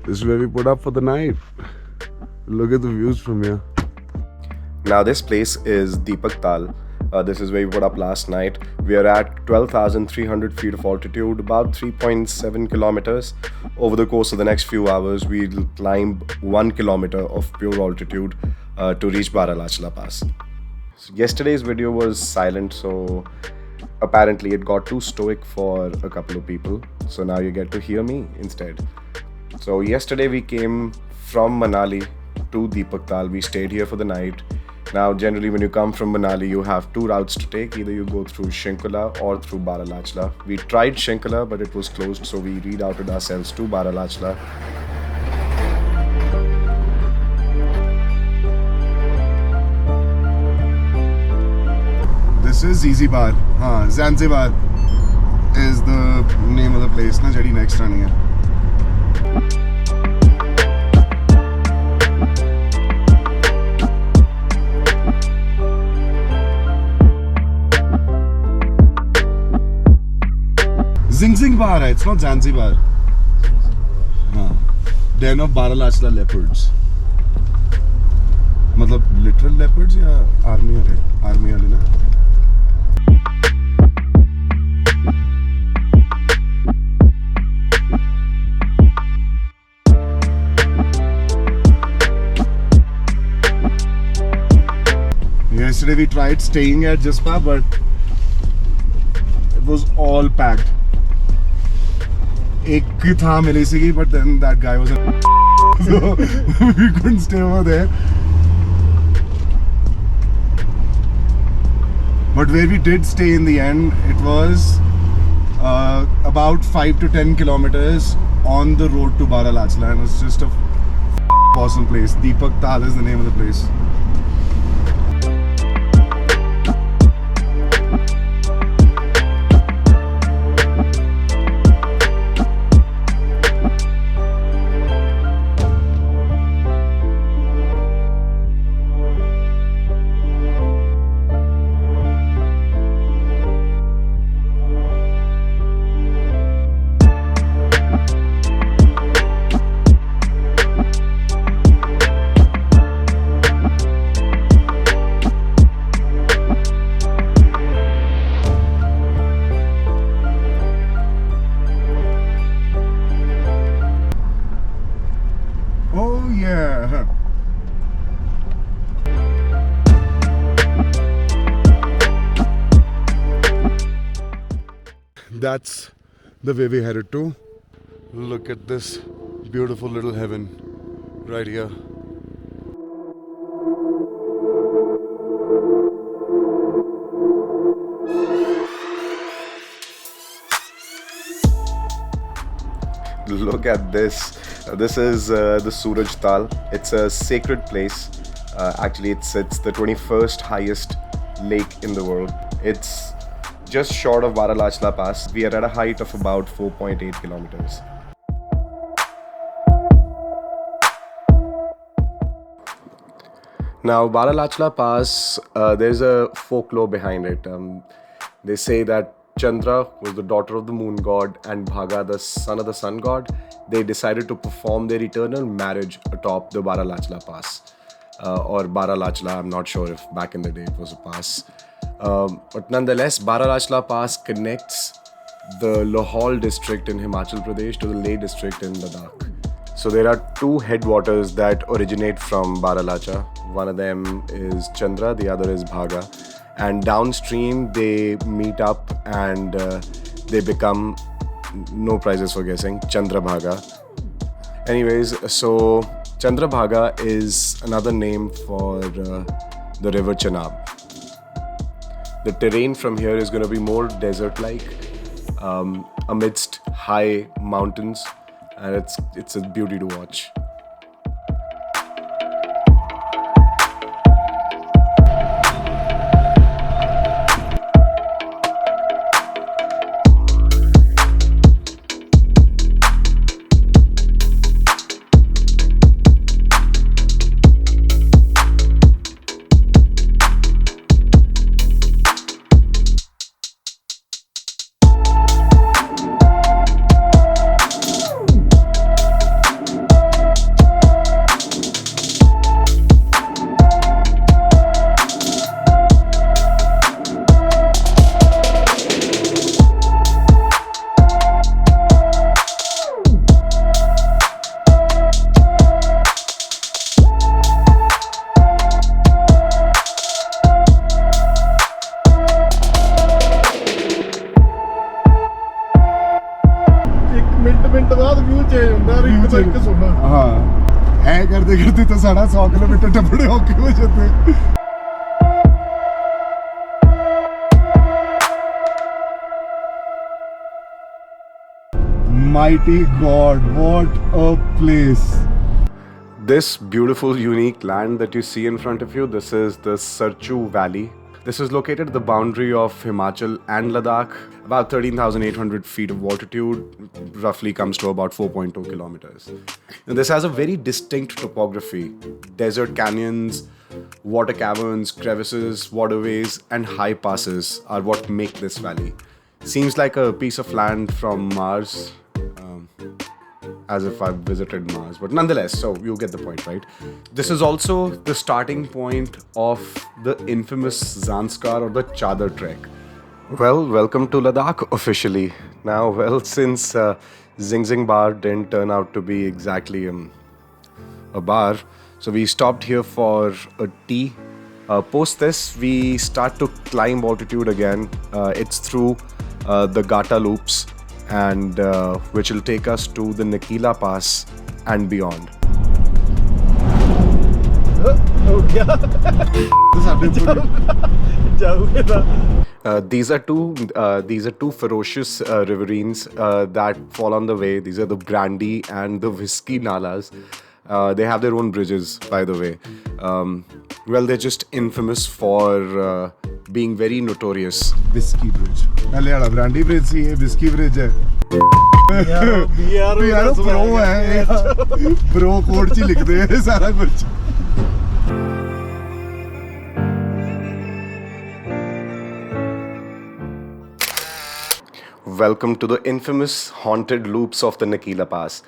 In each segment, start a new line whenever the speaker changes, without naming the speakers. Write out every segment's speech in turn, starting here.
This is where we put up for the night. Look at the views from here.
Now this place is Deepak Tal. This is where we put up last night. We are at 12,300 feet of altitude, about 3.7 kilometers. Over the course of the next few hours, we'll climb 1 kilometer of pure altitude to reach Baralacha Pass. So yesterday's video was silent, so apparently it got too stoic for a couple of people. So now you get to hear me instead. So yesterday we came from Manali to Deepak Tal. We stayed here for the night. Now generally when you come from Manali, you have two routes to take. Either you go through Shinkula or through Baralacha. We tried Shinkula, but it was closed, so we rerouted ourselves to Baralacha.
This is Zanzibar. Zanzibar is the name of the place. Na jadi next running hai. Zanzibar hai. It's not Zanzibar. Den of Baralacha leopards. मतलब literal leopards या army वाले ना? Yesterday we tried staying at Jaspa, but it was all packed. एक ही था मिली सी, but then that guy was so we couldn't stay over there. But where we did stay in the end, it was about 5 to 10 kilometers on the road to Baralacha, and it's just a awesome place. Deepak Tal is the name of the place. That's the way we headed to. Look at this beautiful little heaven right here.
Look at this. This is the Suraj Tal. It's a sacred place. Actually, it's the 21st highest lake in the world. It's just short of Baralacha Pass. We are at a height of about 4.8 kilometers. Now, Baralacha Pass, there's a folklore behind it. They say that Chandra was the daughter of the moon god and Bhaga, the son of the sun god. They decided to perform their eternal marriage atop the Baralacha Pass. Or Baralacha, I'm not sure if back in the day it was a pass. But nonetheless, Baralacha Pass connects the Lahaul district in Himachal Pradesh to the Leh district in Ladakh. So there are two headwaters that originate from Baralacha. One of them is Chandra, the other is Bhaga. And downstream they meet up and they become, no prizes for guessing, Chandra Bhaga. Anyways, so Chandra Bhaga is another name for the river Chenab. The terrain from here is going to be more desert-like, amidst high mountains, and it's a beauty to watch.
ਅਸੀਂ ਤਾਂ ਸਾਡਾ 100 kilometre ਟੱਪੜੇ ਔਖੇ ਹੋ ਜਾਂਦੇ। Mighty God, what a place.
This beautiful, unique land that you see in front of you, this is the Sarchu Valley. This is located at the boundary of Himachal and Ladakh, about 13,800 feet of altitude, roughly comes to about 4.2 kilometers. And this has a very distinct topography. Desert canyons, water caverns, crevices, waterways, and high passes are what make this valley. Seems like a piece of land from Mars. As if I've visited Mars, but nonetheless, so you get the point, right? This is also the starting point of the infamous Zanskar or the Chadar trek. Well, welcome to Ladakh officially. Now, well, since Zing Zing Bar didn't turn out to be exactly a bar, so we stopped here for a tea. Post this, we start to climb altitude again. It's through the Gata loops, and which will take us to the Nakee Pass and beyond. These are two ferocious riverines that fall on the way. These are the brandy and the whiskey nalas. They have their own bridges, by the way. Well, they're just infamous for being very notorious.
Whiskey bridge. पहले वाला brandy bridge सी ये whiskey bridge है। यार pro है pro code ची लिखते हैं सारा कुछ।
Welcome to the infamous haunted loops of the Nakee Pass.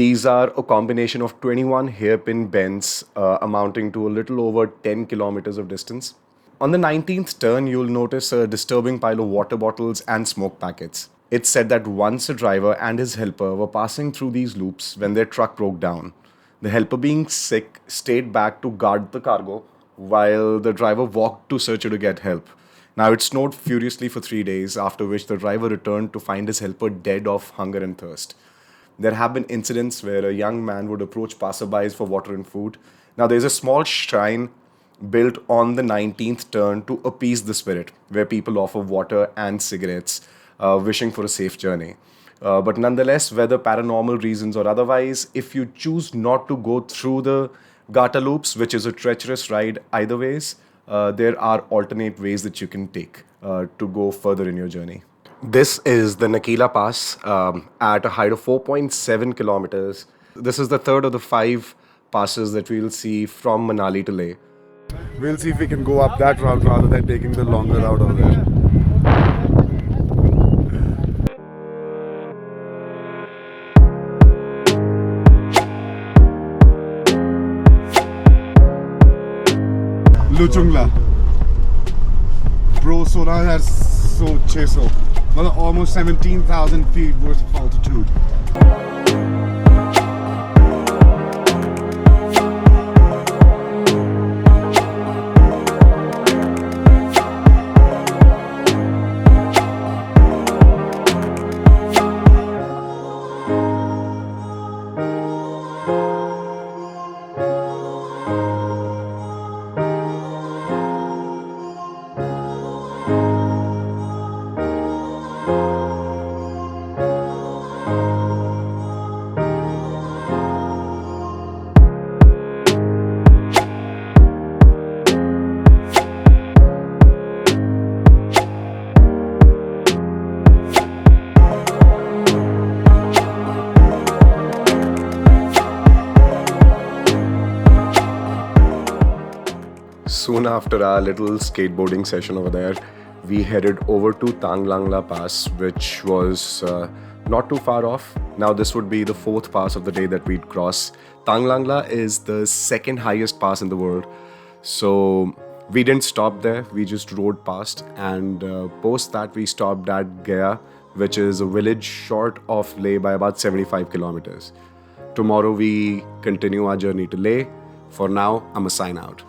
These are a combination of 21 hairpin bends amounting to a little over 10 kilometers of distance. On the 19th turn, you'll notice a disturbing pile of water bottles and smoke packets. It's said that once a driver and his helper were passing through these loops when their truck broke down. The helper, being sick, stayed back to guard the cargo while the driver walked to Searcher to get help. Now, it snowed furiously for 3 days, after which the driver returned to find his helper dead of hunger and thirst. There have been incidents where a young man would approach passerbys for water and food. Now, there's a small shrine built on the 19th turn to appease the spirit, where people offer water and cigarettes, wishing for a safe journey. But nonetheless, whether paranormal reasons or otherwise, if you choose not to go through the Gata loops, which is a treacherous ride either ways, there are alternate ways that you can take to go further in your journey. This is the Nakee Pass at a height of 4.7 kilometers. This is the third of the 5 passes that we'll see from Manali to Leh.
We'll see if we can go up that route rather than taking the longer route over there. Lachung Bro, 16,600. Well, almost 17,000 feet worth of altitude.
Soon after our little skateboarding session over there, we headed over to Tanglang Pass, which was not too far off. Now this would be the 4th pass of the day that we'd cross. Tanglang is the 2nd highest pass in the world. So we didn't stop there, we just rode past, and post that we stopped at Gata, which is a village short of Leh by about 75 kilometers. Tomorrow we continue our journey to Leh. For now, I'm a sign out.